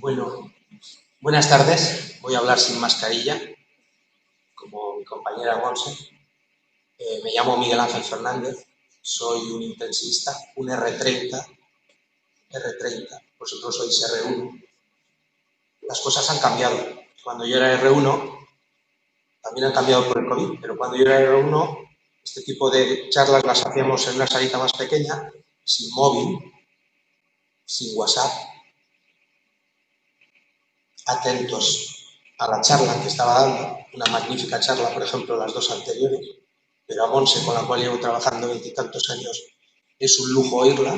Bueno, buenas tardes. Voy a hablar sin mascarilla, como mi compañera Monse. Me llamo Miguel Ángel Fernández, soy un intensista, un R30. Vosotros sois R1. Las cosas han cambiado. Cuando yo era R1, también han cambiado por el COVID, pero cuando yo era R1, este tipo de charlas las hacíamos en una salita más pequeña, sin móvil, sin WhatsApp, atentos a la charla que estaba dando, una magnífica charla, por ejemplo, las dos anteriores, pero a Monse, con la cual llevo trabajando 20 y tantos años, es un lujo oírla.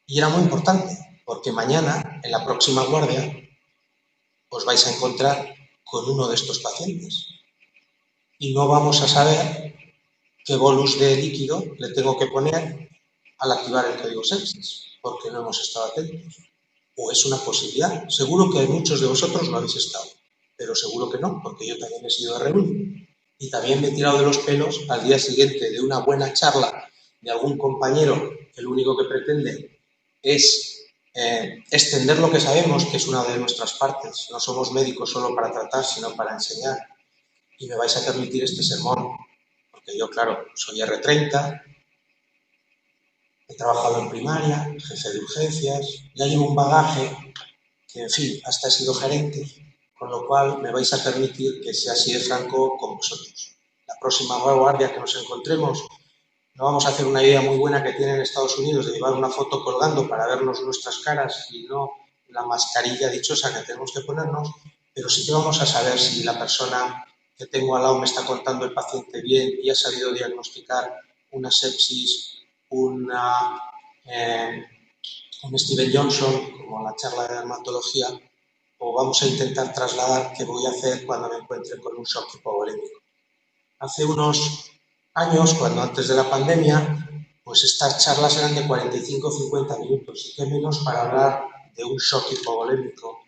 Y era muy importante, porque mañana, en la próxima guardia, os vais a encontrar con uno de estos pacientes. Y no vamos a saber qué bolus de líquido le tengo que poner al activar el código sepsis, porque no hemos estado atentos. O es una posibilidad. Seguro que muchos de vosotros no habéis estado, pero seguro que no, porque yo también he sido R1. Y también me he tirado de los pelos al día siguiente de una buena charla de algún compañero que lo único que pretende es extender lo que sabemos, que es una de nuestras partes. No somos médicos solo para tratar, sino para enseñar. Y me vais a permitir este sermón, porque yo, claro, soy R30, he trabajado en primaria, jefe de urgencias, ya llevo un bagaje que, en fin, hasta he sido gerente, con lo cual me vais a permitir que sea así de franco con vosotros. La próxima guardia que nos encontremos, no vamos a hacer una idea muy buena que tienen en Estados Unidos de llevar una foto colgando para vernos nuestras caras y no la mascarilla dichosa que tenemos que ponernos, pero sí que vamos a saber si la persona que tengo al lado me está contando el paciente bien y ha sabido diagnosticar una sepsis, un Steven Johnson, como la charla de dermatología, o vamos a intentar trasladar qué voy a hacer cuando me encuentre con un shock hipovolémico. Hace unos años, cuando antes de la pandemia, pues estas charlas eran de 45 o 50 minutos, y qué menos para hablar de un shock hipovolémico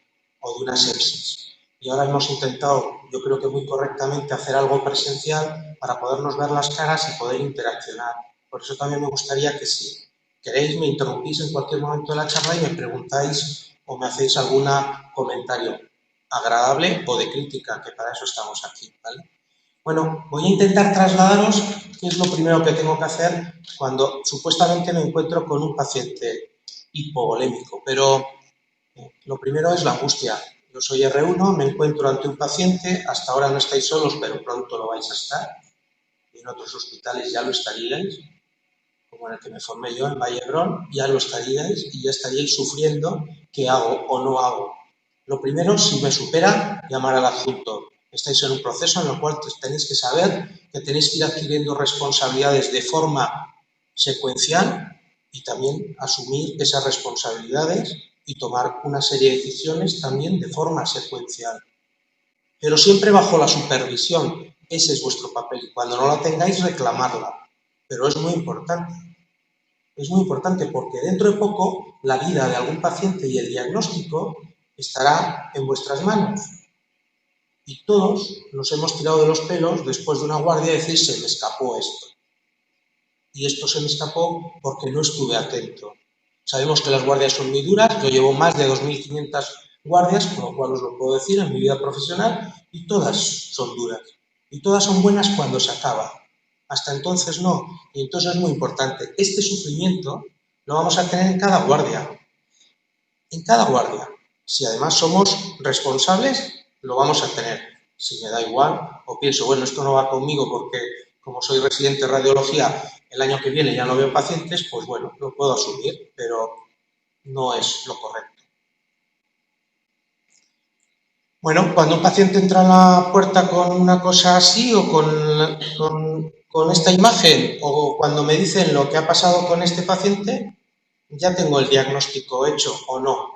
o de una sepsis. Y ahora hemos intentado, yo creo que muy correctamente, hacer algo presencial para podernos ver las caras y poder interaccionar. Por eso también me gustaría que si queréis me interrumpís en cualquier momento de la charla y me preguntáis o me hacéis algún comentario agradable o de crítica, que para eso estamos aquí, ¿vale? Bueno, voy a intentar trasladaros qué es lo primero que tengo que hacer cuando supuestamente me encuentro con un paciente hipovolémico, pero lo primero es la angustia. Yo soy R1, me encuentro ante un paciente, hasta ahora no estáis solos, pero pronto lo vais a estar, y en otros hospitales ya lo estaríais, como en el que me formé yo, en Valle d'Hebron, ya lo estaríais y ya estaríais sufriendo qué hago o no hago. Lo primero, si me supera, llamar al adjunto. Estáis en un proceso en el cual tenéis que saber que tenéis que ir adquiriendo responsabilidades de forma secuencial y también asumir esas responsabilidades y tomar una serie de decisiones también de forma secuencial. Pero siempre bajo la supervisión. Ese es vuestro papel y cuando no la tengáis, reclamarla. Pero es muy importante. Es muy importante porque dentro de poco la vida de algún paciente y el diagnóstico estará en vuestras manos. Y todos nos hemos tirado de los pelos después de una guardia y decir, se me escapó esto. Y esto se me escapó porque no estuve atento. Sabemos que las guardias son muy duras, yo llevo más de 2.500 guardias, con lo cual os lo puedo decir en mi vida profesional, y todas son duras. Y todas son buenas cuando se acaba. Hasta entonces no. Y entonces es muy importante. Este sufrimiento lo vamos a tener en cada guardia. En cada guardia. Si además somos responsables, lo vamos a tener. Si me da igual, o pienso, bueno, esto no va conmigo porque como soy residente de radiología, el año que viene ya no veo pacientes, pues bueno, lo puedo asumir, pero no es lo correcto. Bueno, cuando un paciente entra a la puerta con una cosa así o con esta imagen o cuando me dicen lo que ha pasado con este paciente, ya tengo el diagnóstico hecho o no.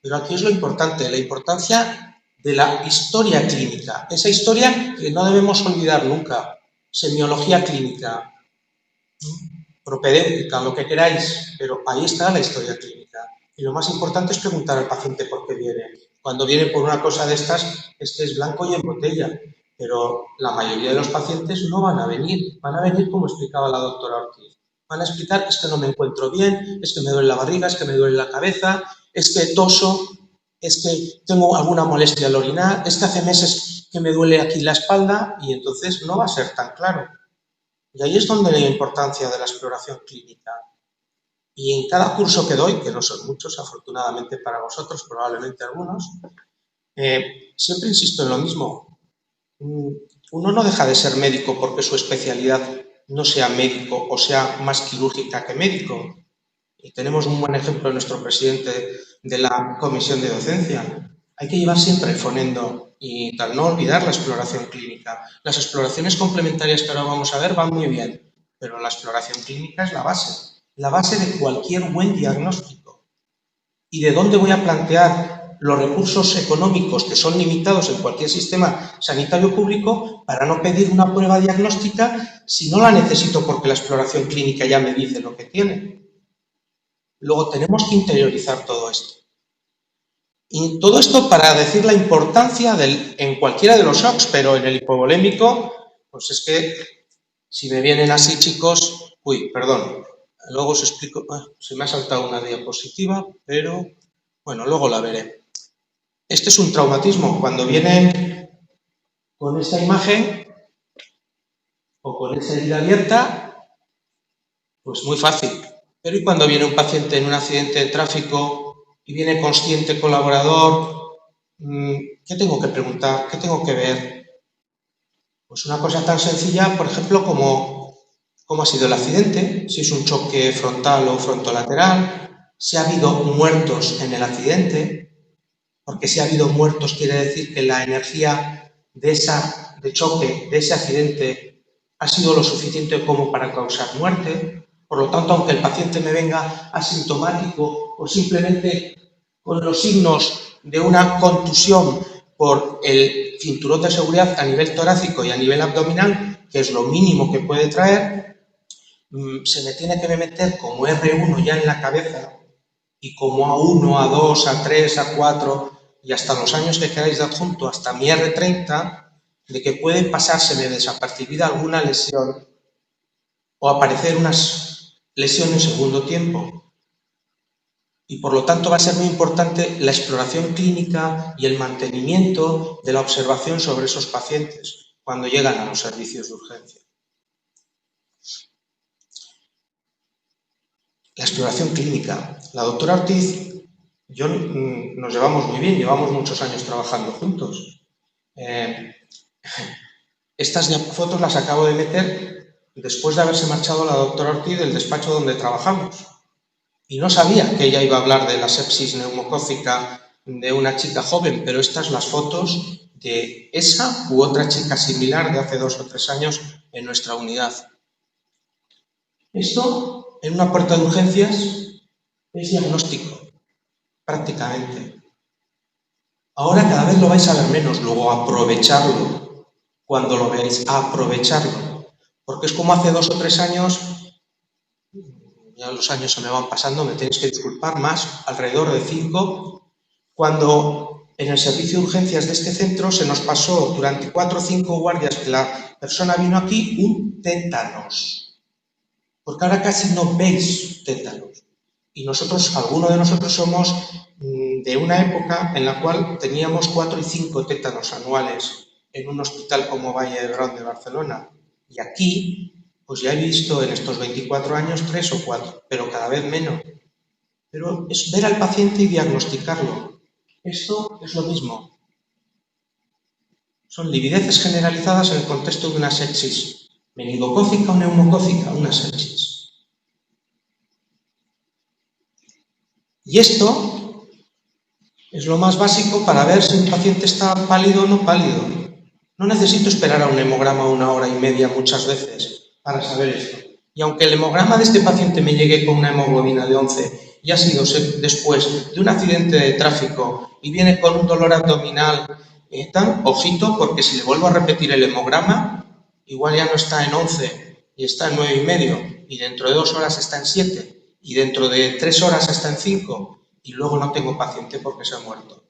Pero aquí es lo importante, la importancia de la historia clínica. Esa historia que no debemos olvidar nunca. Semiología clínica, propedéutica, lo que queráis, pero ahí está la historia clínica. Y lo más importante es preguntar al paciente por qué viene. Cuando viene por una cosa de estas, es que es blanco y en botella. Pero la mayoría de los pacientes no van a venir como explicaba la doctora Ortiz. Van a explicar, es que no me encuentro bien, es que me duele la barriga, es que me duele la cabeza, es que toso, es que tengo alguna molestia al orinar, es que hace meses que me duele aquí la espalda y entonces no va a ser tan claro. Y ahí es donde la importancia de la exploración clínica. Y en cada curso que doy, que no son muchos, afortunadamente para vosotros, probablemente algunos, siempre insisto en lo mismo. Uno no deja de ser médico porque su especialidad no sea médico o sea más quirúrgica que médico. Y tenemos un buen ejemplo en nuestro presidente de la comisión de docencia. Hay que llevar siempre el fonendo y tal, no olvidar la exploración clínica. Las exploraciones complementarias que ahora vamos a ver van muy bien, pero la exploración clínica es la base de cualquier buen diagnóstico. ¿Y de dónde voy a plantear los recursos económicos que son limitados en cualquier sistema sanitario público para no pedir una prueba diagnóstica si no la necesito porque la exploración clínica ya me dice lo que tiene? Luego tenemos que interiorizar todo esto. Y todo esto para decir la importancia en cualquiera de los shocks, pero en el hipovolémico, pues es que si me vienen así, chicos, perdón, luego os explico, se me ha saltado una diapositiva, pero bueno, luego la veré. Este es un traumatismo, cuando vienen con esta imagen o con esa herida abierta, pues muy fácil. Pero ¿y cuando viene un paciente en un accidente de tráfico y viene consciente, colaborador? ¿Qué tengo que preguntar? ¿Qué tengo que ver? Pues una cosa tan sencilla, por ejemplo, como cómo ha sido el accidente, si es un choque frontal o frontolateral, si ha habido muertos en el accidente, porque si ha habido muertos quiere decir que la energía de choque, de ese accidente, ha sido lo suficiente como para causar muerte. Por lo tanto, aunque el paciente me venga asintomático o simplemente con los signos de una contusión por el cinturón de seguridad a nivel torácico y a nivel abdominal, que es lo mínimo que puede traer, se me tiene que meter como R1 ya en la cabeza y como A1, A2, A3, A4 y hasta los años que queráis de adjunto, hasta mi R30, de que puede pasárseme desapercibida alguna lesión o aparecer unas lesiones en segundo tiempo. Y por lo tanto va a ser muy importante la exploración clínica y el mantenimiento de la observación sobre esos pacientes cuando llegan a los servicios de urgencia. La exploración clínica. La doctora Ortiz y yo nos llevamos muy bien, llevamos muchos años trabajando juntos. Estas fotos las acabo de meter después de haberse marchado la doctora Ortiz del despacho donde trabajamos. Y no sabía que ella iba a hablar de la sepsis neumocócica de una chica joven, pero estas las fotos de esa u otra chica similar de hace 2 o 3 años en nuestra unidad. Esto, en una puerta de urgencias, es diagnóstico, prácticamente. Ahora cada vez lo vais a ver menos, luego aprovecharlo, cuando lo veáis, aprovecharlo. Porque es como hace 2 o 3 años, ya los años se me van pasando, me tenéis que disculpar, más, alrededor de 5, cuando en el servicio de urgencias de este centro se nos pasó durante 4 o 5 guardias que la persona vino aquí un tétanos. Porque ahora casi no veis tétanos. Y nosotros, algunos de nosotros somos de una época en la cual teníamos 4 y 5 tétanos anuales en un hospital como Valle d'Hebron de Barcelona. Y aquí, pues ya he visto en estos 24 años 3 o 4, pero cada vez menos. Pero es ver al paciente y diagnosticarlo. Esto es lo mismo. Son livideces generalizadas en el contexto de una sepsis meningocócica o neumocócica, una sepsis. Y esto es lo más básico para ver si un paciente está pálido o no pálido. No necesito esperar a un hemograma 1 hora y media muchas veces para saber esto. Y aunque el hemograma de este paciente me llegue con una hemoglobina de 11 y ha sido después de un accidente de tráfico y viene con un dolor abdominal, ojito, porque si le vuelvo a repetir el hemograma, igual ya no está en 11 y está en 9,5 y dentro de 2 horas está en 7. Y dentro de 3 horas está en 5 y luego no tengo paciente porque se ha muerto.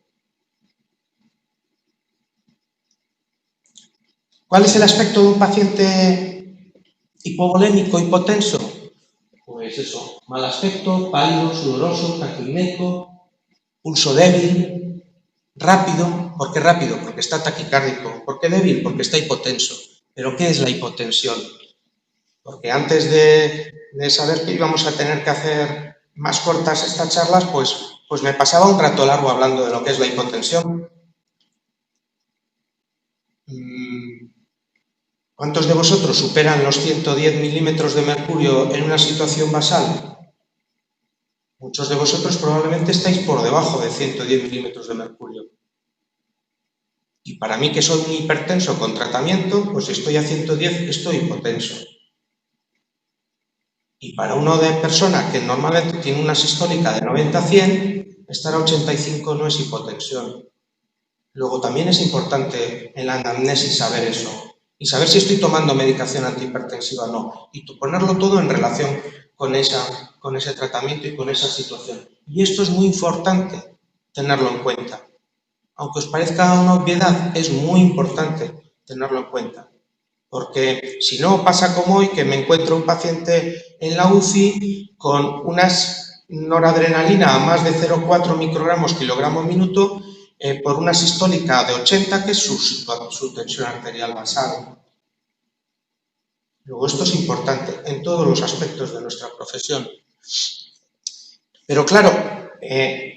¿Cuál es el aspecto de un paciente hipovolémico, hipotenso? Pues eso, mal aspecto, pálido, sudoroso, taquipneico. pulso débil, rápido. ¿Por qué rápido? Porque está taquicárdico. ¿Por qué débil? Porque está hipotenso. ¿Pero qué es la hipotensión? Porque antes de saber que íbamos a tener que hacer más cortas estas charlas, pues me pasaba un rato largo hablando de lo que es la hipotensión. ¿Cuántos de vosotros superan los 110 milímetros de mercurio en una situación basal? Muchos de vosotros probablemente estáis por debajo de 110 milímetros de mercurio. Y para mí, que soy un hipertenso con tratamiento, pues estoy a 110, estoy hipotenso. Y para una persona que normalmente tiene una sistólica de 90 a 100, estar a 85 no es hipotensión. Luego también es importante en la anamnesis saber eso y saber si estoy tomando medicación antihipertensiva o no, y ponerlo todo en relación con ese tratamiento y con esa situación. Y esto es muy importante tenerlo en cuenta. Aunque os parezca una obviedad, es muy importante tenerlo en cuenta. Porque si no, pasa como hoy, que me encuentro un paciente en la UCI con unas noradrenalina a más de 0,4 microgramos kilogramo minuto por una sistólica de 80, que es su tensión arterial basal. Luego, esto es importante en todos los aspectos de nuestra profesión. Pero claro,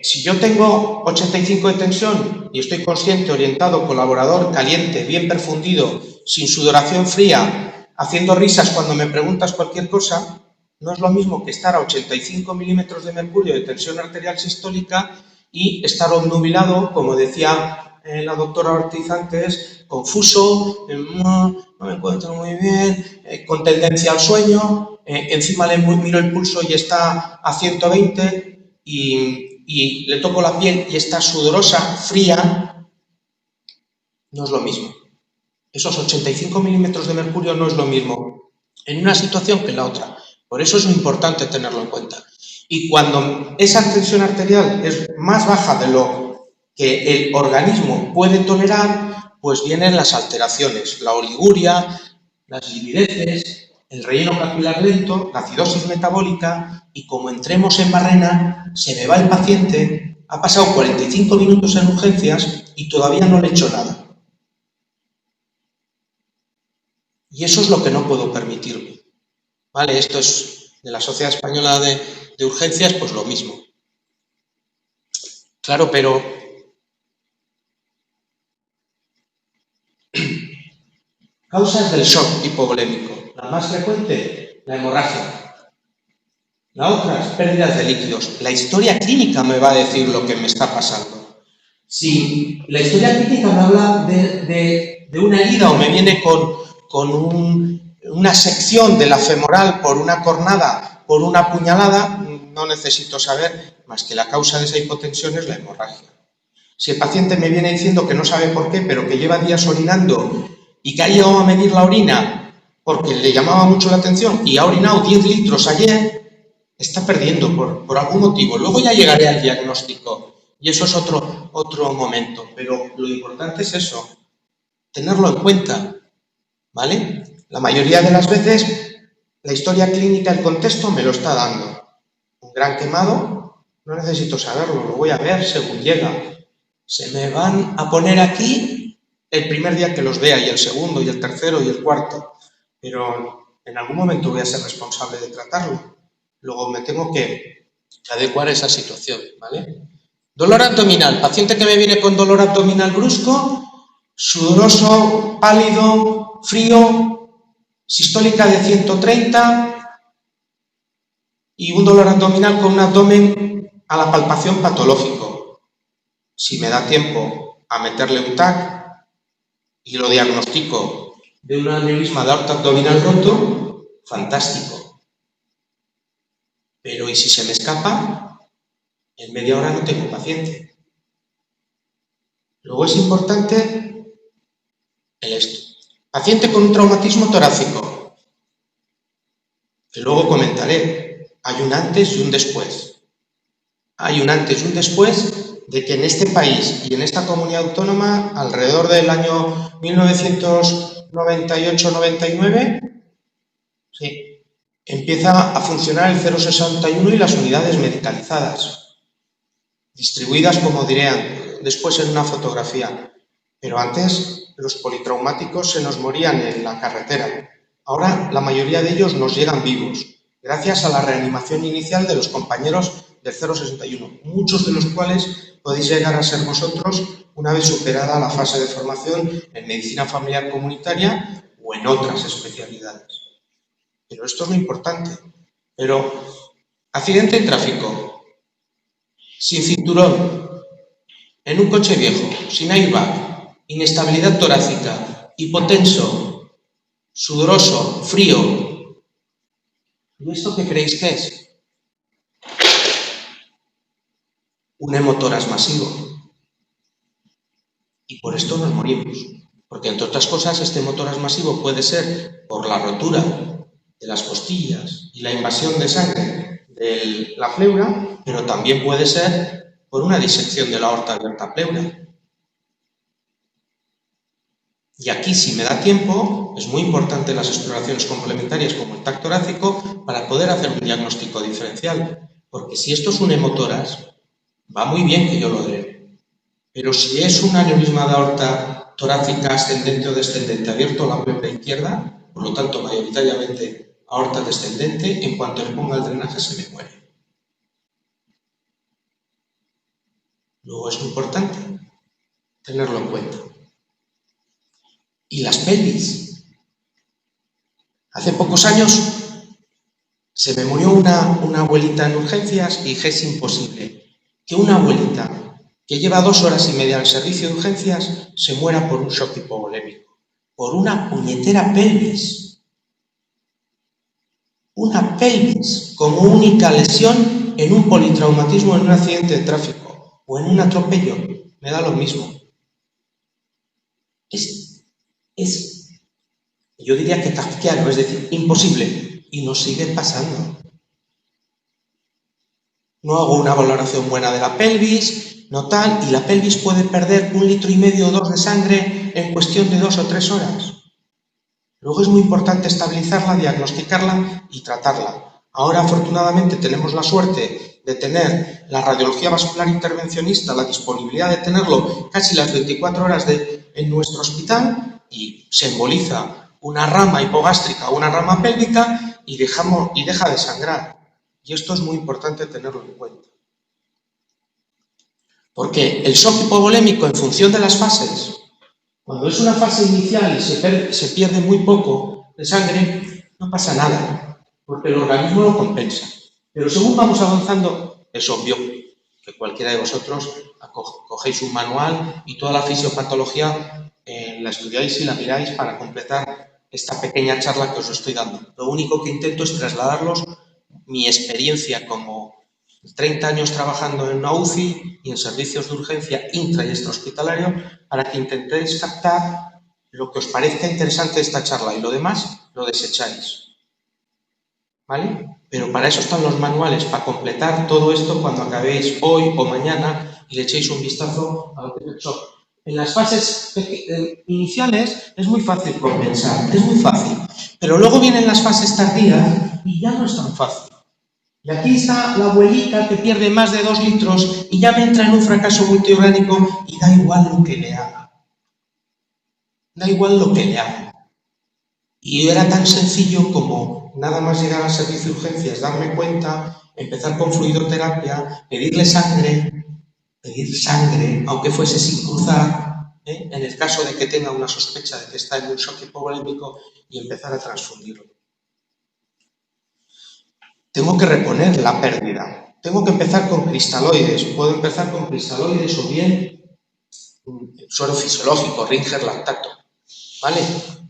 si yo tengo 85 de tensión y estoy consciente, orientado, colaborador, caliente, bien perfundido, sin sudoración fría, haciendo risas cuando me preguntas cualquier cosa, no es lo mismo que estar a 85 milímetros de mercurio de tensión arterial sistólica y estar obnubilado, como decía la doctora Ortiz antes, confuso, no me encuentro muy bien, con tendencia al sueño, encima le miro el pulso y está a 120 y le toco la piel y está sudorosa, fría. No es lo mismo. Esos 85 milímetros de mercurio no es lo mismo en una situación que en la otra. Por eso es muy importante tenerlo en cuenta. Y cuando esa tensión arterial es más baja de lo que el organismo puede tolerar, pues vienen las alteraciones, la oliguria, las livideces, el relleno capilar lento, la acidosis metabólica, y como entremos en barrena, se me va el paciente, ha pasado 45 minutos en urgencias y todavía no le he hecho nada. Y eso es lo que no puedo permitirme. ¿Vale? Esto es de la Sociedad Española de Urgencias, pues lo mismo. Claro, pero causas del shock hipovolémico. La más frecuente, la hemorragia. La otra es pérdidas de líquidos. La historia clínica me va a decir lo que me está pasando. Si la historia clínica me habla de una herida o me viene con una sección de la femoral por una cornada, por una puñalada, no necesito saber más que la causa de esa hipotensión es la hemorragia. Si el paciente me viene diciendo que no sabe por qué, pero que lleva días orinando y que ha llegado a medir la orina porque le llamaba mucho la atención y ha orinado 10 litros ayer, está perdiendo por algún motivo. Luego ya llegaré al diagnóstico y eso es otro momento, pero lo importante es eso, tenerlo en cuenta, ¿vale? La mayoría de las veces la historia clínica, el contexto me lo está dando. Un gran quemado, no necesito saberlo, lo voy a ver según llega. Se me van a poner aquí el primer día que los vea y el segundo y el tercero y el cuarto, pero en algún momento voy a ser responsable de tratarlo. Luego me tengo que adecuar a esa situación, ¿vale? Dolor abdominal. Paciente que me viene con dolor abdominal brusco, sudoroso, pálido, frío, sistólica de 130 y un dolor abdominal con un abdomen a la palpación patológico. Si me da tiempo a meterle un TAC y lo diagnostico de un aneurisma de aorta abdominal roto, fantástico. Pero ¿y si se me escapa? En media hora no tengo paciente. Luego es importante paciente con un traumatismo torácico, que luego comentaré. Hay un antes y un después. Hay un antes y un después de que en este país y en esta comunidad autónoma, alrededor del año 1998-99, sí, empieza a funcionar el 061 y las unidades medicalizadas. distribuidas, como dirían después en una fotografía. Pero antes los politraumáticos se nos morían en la carretera. Ahora la mayoría de ellos nos llegan vivos, gracias a la reanimación inicial de los compañeros del 061, muchos de los cuales podéis llegar a ser vosotros una vez superada la fase de formación en medicina familiar comunitaria o en otras especialidades. Pero esto es lo importante. Pero accidente de tráfico, sin cinturón, en un coche viejo, sin airbag, inestabilidad torácica, hipotenso, sudoroso, frío. ¿Y esto qué creéis que es? Un hemotoras masivo. Y por esto nos morimos. Porque, entre otras cosas, este hemotoras masivo puede ser por la rotura de las costillas y la invasión de sangre de la pleura, pero también puede ser por una disección de la aorta abierta pleura. Y aquí, si me da tiempo, es muy importante las exploraciones complementarias como el TAC torácico para poder hacer un diagnóstico diferencial. Porque si esto es un hemotoras, va muy bien que yo lo dé. Pero si es un aneurisma de aorta torácica ascendente o descendente abierto a la pleura izquierda, por lo tanto, mayoritariamente aorta descendente, en cuanto le ponga el drenaje se me muere. Luego es muy importante tenerlo en cuenta. Y las pelvis. Hace pocos años se me murió una abuelita en urgencias y dije, es imposible que una abuelita que lleva 2 horas y media al servicio de urgencias se muera por un shock hipovolémico, por una puñetera pelvis. Una pelvis como única lesión en un politraumatismo, en un accidente de tráfico o en un atropello, me da lo mismo. Yo diría que kafkiano, es decir, imposible, y nos sigue pasando. No hago una valoración buena de la pelvis, no tal, y la pelvis puede perder 1,5 litros o 2 de sangre en cuestión de 2 o 3 horas. Luego es muy importante estabilizarla, diagnosticarla y tratarla. Ahora, afortunadamente, tenemos la suerte de tener la radiología vascular intervencionista, la disponibilidad de tenerlo casi las 24 horas en nuestro hospital y se emboliza una rama hipogástrica o una rama pélvica y deja de sangrar. Y esto es muy importante tenerlo en cuenta. Porque el shock hipovolémico, en función de las fases, cuando es una fase inicial y se pierde muy poco de sangre, no pasa nada, porque el organismo lo compensa. Pero según vamos avanzando, es obvio que cualquiera de vosotros cogéis un manual y toda la fisiopatología la estudiáis y la miráis para completar esta pequeña charla que os estoy dando. Lo único que intento es trasladaros mi experiencia como 30 años trabajando en una UCI y en servicios de urgencia intra y extrahospitalario para que intentéis captar lo que os parezca interesante de esta charla y lo demás lo desecháis. ¿Vale? Pero para eso están los manuales, para completar todo esto cuando acabéis hoy o mañana y le echéis un vistazo a lo que es el shock. En las fases iniciales es muy fácil compensar, es muy fácil, pero luego vienen las fases tardías y ya no es tan fácil. Y aquí está la abuelita que pierde más de 2 litros y ya me entra en un fracaso multiorgánico y da igual lo que le haga. Da igual lo que le haga. Y era tan sencillo como nada más llegar al servicio de urgencias, darme cuenta, empezar con fluidoterapia, pedir sangre, aunque fuese sin cruzar, en el caso de que tenga una sospecha de que está en un shock hipovolémico y empezar a transfundirlo. Tengo que reponer la pérdida. Tengo que empezar con cristaloides. Puedo empezar con cristaloides o bien suero fisiológico, Ringer lactato. ¿Vale?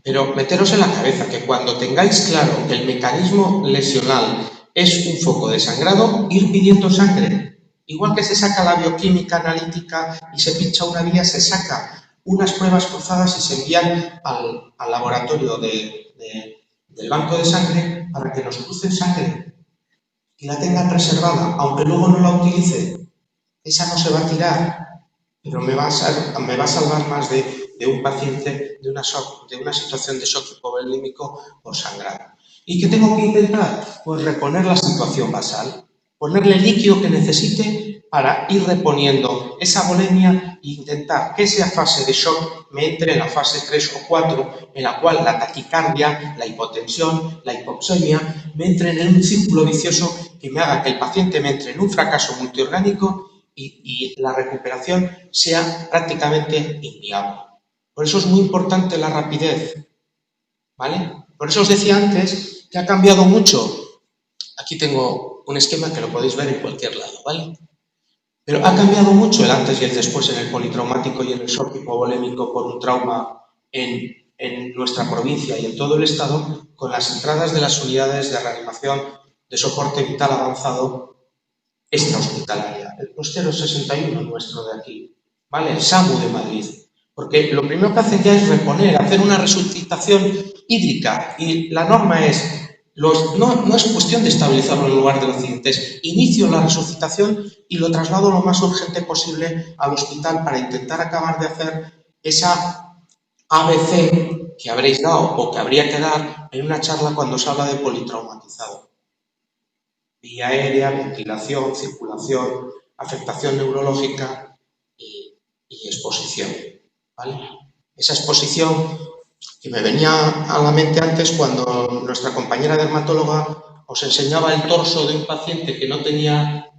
Pero meteros en la cabeza que cuando tengáis claro que el mecanismo lesional es un foco de sangrado, ir pidiendo sangre. Igual que se saca la bioquímica analítica y se pincha una vía, se saca unas pruebas cruzadas y se envían al laboratorio del banco de sangre para que nos crucen sangre y la tengan reservada, aunque luego no la utilice. Esa no se va a tirar, pero me va a salvar más de un paciente de una situación de shock hipovolímico por sangrado. ¿Y qué tengo que intentar? Pues reponer la situación basal. ponerle el líquido que necesite para ir reponiendo esa volemia e intentar que esa fase de shock me entre en la fase 3 o 4, en la cual la taquicardia, la hipotensión, la hipoxemia me entren en un círculo vicioso que me haga que el paciente me entre en un fracaso multiorgánico y la recuperación sea prácticamente inviable. Por eso es muy importante la rapidez, ¿vale? Por eso os decía antes que ha cambiado mucho. Aquí tengo un esquema que lo podéis ver en cualquier lado, ¿vale? Pero ha cambiado mucho el antes y el después en el politraumático y en el shock hipovolémico por un trauma en nuestra provincia y en todo el estado, con las entradas de las unidades de reanimación de soporte vital avanzado extrahospitalaria. El Costero 61 nuestro de aquí, ¿vale? El SAMU de Madrid. Porque lo primero que hacen ya es reponer, hacer una resucitación hídrica. Y la norma es, no es cuestión de estabilizarlo en lugar del accidente, es inicio la resucitación y lo traslado lo más urgente posible al hospital para intentar acabar de hacer esa ABC que habréis dado o que habría que dar en una charla cuando se habla de politraumatizado. Vía aérea, ventilación, circulación, afectación neurológica y exposición, ¿vale? Esa exposición que me venía a la mente antes cuando nuestra compañera dermatóloga os enseñaba el torso de un paciente que no tenía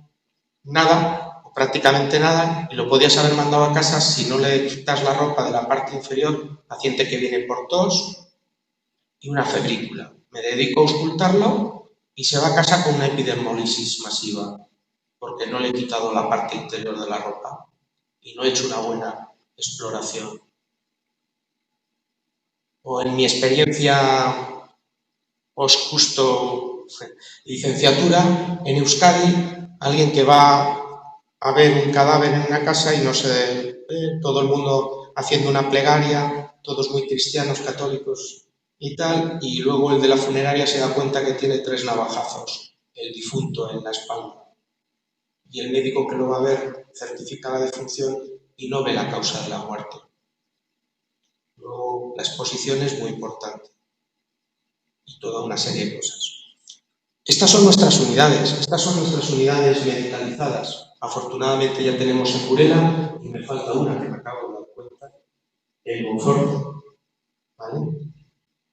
nada, o prácticamente nada, y lo podías haber mandado a casa si no le quitas la ropa de la parte inferior, paciente que viene por tos y una febrícula. Me dedico a auscultarlo y se va a casa con una epidermólisis masiva, porque no le he quitado la parte interior de la ropa y no he hecho una buena exploración. O en mi experiencia justo licenciatura, en Euskadi, alguien que va a ver un cadáver en una casa y no se ve, todo el mundo haciendo una plegaria, todos muy cristianos, católicos y tal, y luego el de la funeraria se da cuenta que tiene 3 navajazos, el difunto en la espalda. Y el médico que lo va a ver certifica la defunción y no ve la causa de la muerte. Luego, la exposición es muy importante y toda una serie de cosas. Estas son nuestras unidades medicalizadas. Afortunadamente ya tenemos en Burela, y me falta una que me acabo de dar cuenta, el Monforte, ¿vale?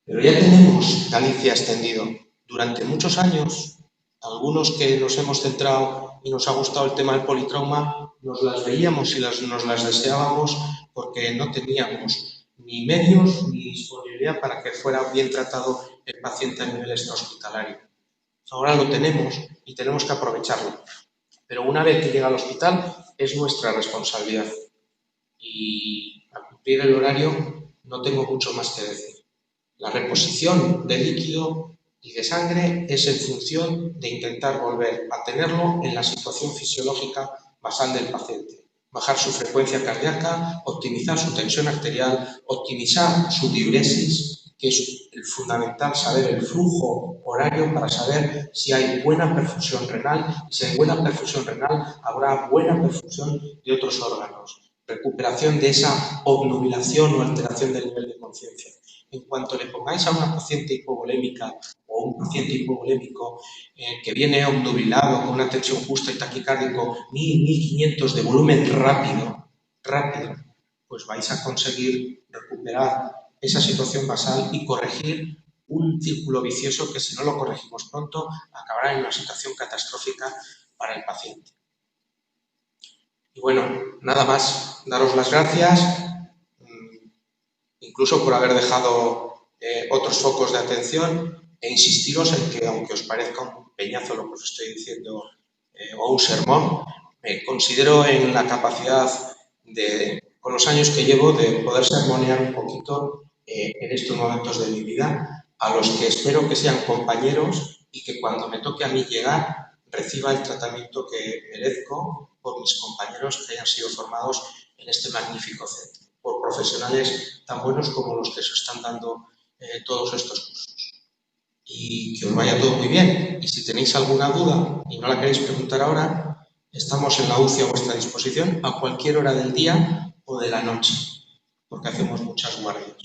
Pero ya tenemos Galicia extendido. Durante muchos años, algunos que nos hemos centrado y nos ha gustado el tema del politrauma, nos las veíamos y nos las deseábamos porque no teníamos ni medios ni disponibilidad para que fuera bien tratado el paciente a nivel extrahospitalario. Ahora lo tenemos y tenemos que aprovecharlo. Pero una vez que llega al hospital es nuestra responsabilidad. Y a cumplir el horario no tengo mucho más que decir. La reposición de líquido y de sangre es en función de intentar volver a tenerlo en la situación fisiológica basal del paciente. Bajar su frecuencia cardíaca, optimizar su tensión arterial, optimizar su diuresis, que es el fundamental saber el flujo horario para saber si hay buena perfusión renal, y si hay buena perfusión renal habrá buena perfusión de otros órganos. Recuperación de esa obnubilación o alteración del nivel de conciencia. En cuanto le pongáis a una paciente hipovolémica o un paciente hipovolémico que viene obnubilado con una tensión justa y taquicárdico 1000, 1500 de volumen rápido, pues vais a conseguir recuperar esa situación basal y corregir un círculo vicioso que si no lo corregimos pronto acabará en una situación catastrófica para el paciente. Y bueno, nada más, daros las gracias, incluso por haber dejado otros focos de atención e insistiros en que, aunque os parezca un peñazo lo que os estoy diciendo o un sermón, me considero en la capacidad con los años que llevo, de poder sermonear un poquito en estos momentos de mi vida, a los que espero que sean compañeros y que cuando me toque a mí llegar reciba el tratamiento que merezco por mis compañeros que hayan sido formados en este magnífico centro, por profesionales tan buenos como los que se están dando todos estos cursos. Y que os vaya todo muy bien. Y si tenéis alguna duda y no la queréis preguntar ahora, estamos en la UCI a vuestra disposición a cualquier hora del día o de la noche, porque hacemos muchas guardias,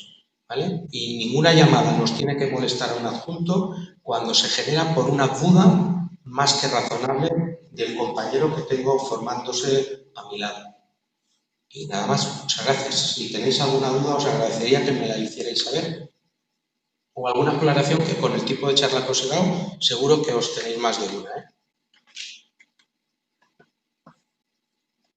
¿vale? Y ninguna llamada nos tiene que molestar a un adjunto cuando se genera por una duda más que razonable del compañero que tengo formándose a mi lado. Y nada más, muchas gracias. Si tenéis alguna duda, os agradecería que me la hicierais saber. O alguna aclaración que con el tipo de charla que os he dado, seguro que os tenéis más de una, ¿eh?